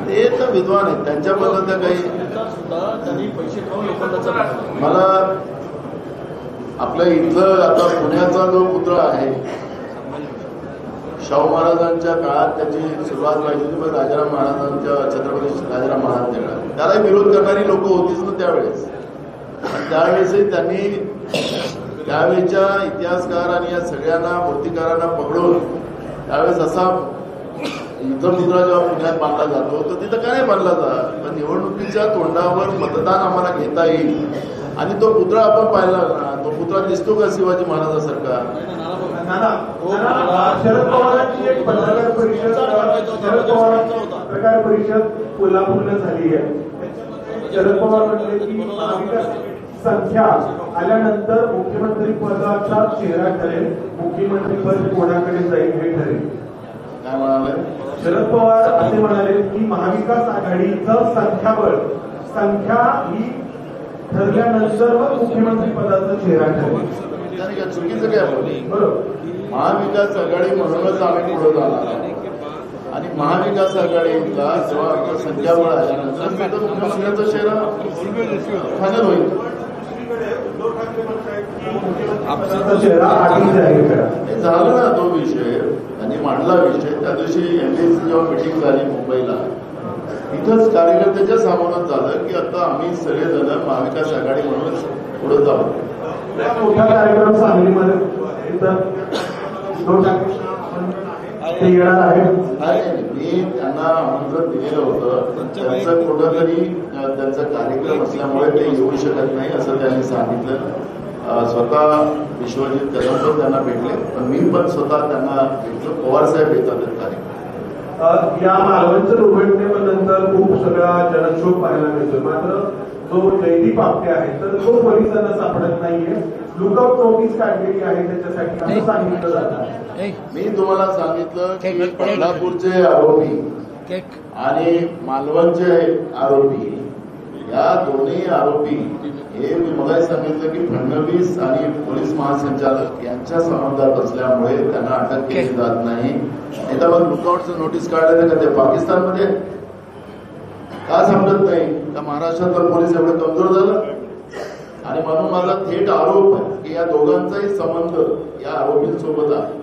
ते तर विद्वान आहेत, त्यांच्याबद्दल तर काही त्यांनी पैसे खाऊन लोकांना मला आपल्या इथलं आता पुण्याचा जो पुतळा आहे शाहू महाराजांच्या काळात त्याची सुरुवात व्हायची होती, पण राजाराम महाराजांच्या छत्रपती राजाराम महाराजांच्या काळात त्याला विरोध करणारी लोक होतीच ना त्यावेळेस. आणि त्यावेळेसही त्यांनी त्यावेळेच्या इतिहासकार आणि या सगळ्यांना मूर्तिकारांना पकडून त्यावेळेस असा युद्ध पुतळा जेव्हा पुण्यात बांधला जातो तर तिथं काय नाही बांधला जात, पण निवडणुकीच्या तोंडावर मतदान आम्हाला घेता येईल. आणि तो पुतळा आपण पाहिला ना, तो पुतळा दिसतो का शिवाजी महाराजांसारखा? शरद पवारांची एक पत्रकार परिषद कोल्हापूरला झाली आहे. शरद पवार म्हटले की संख्या आल्यानंतर मुख्यमंत्री पदाचा चेहरा ठरेल, मुख्यमंत्री पद कोणाकडे जाईल हे ठरेल. काय म्हणाले शरद पवार असे म्हणाले की महाविकास आघाडीचं संख्या ही ठरल्यानंतर मुख्यमंत्री पदाचा चेहरा ठरेल. चुकीचं काय बोलले? बरोबर, महाविकास आघाडी म्हणूनच आम्ही पुढे जाणार आणि महाविकास आघाडीला जेव्हा संख्याबळ आल्यानंतर मुख्यमंत्र्यांचा चेहरा फायनल होईल. झालं ना तो विषय त्यांनी मांडला विषय. त्या दिवशी एमपीएससी जेव्हा मिटिंग झाली मुंबईला, इथंच कार्यकर्त्याच्या सामोरच झालं की आता आम्ही सगळेजण महाविकास आघाडी म्हणूनच पुढे जाऊ. मोठा कार्यक्रम सांगलीमध्ये येणार आहे. मी त्यांना आमंत्रण दिलेलं होतं, त्यांचं कुठंतरी त्यांचा कार्यक्रम असल्यामुळे ते येऊ शकत नाही असं त्यांनी सांगितलं. स्वतः विश्वजित कदम पण त्यांना भेटले, पण मी पण स्वतः त्यांना भेटलो. पवारसाहेब येतात कार्यक्रम. या मालवणच्या दुर्घटनेनंतर खूप सगळा जनक्षोभ पाहायला मिळतो, मात्र जो जयदीप आपटे आहे तर तो पोलिसांना सापडत नाहीये. लुकआउट नोटीस काढलेली आहे त्याच्यासाठी असं सांगितलं जातं. मी तुम्हाला सांगितलं की कोल्हापूरचे आरोपी आणि मालवणचे आरोपी, या दोन्ही आरोपी हे मी मलाही सांगितलं की फडणवीस आणि पोलीस महासंचालक यांच्या संबंधात असल्यामुळे त्यांना अटक केली जात नाही. नाही तर मग लुकआउटचं नोटीस काढलं का ते पाकिस्तानमध्ये का सापडत नाही का? महाराष्ट्रातला पोलीस एवढं कमजोर झालं? आणि म्हणून माझा थेट आरोप आहे की या दोघांचाही संबंध या आरोपींसोबत आहे.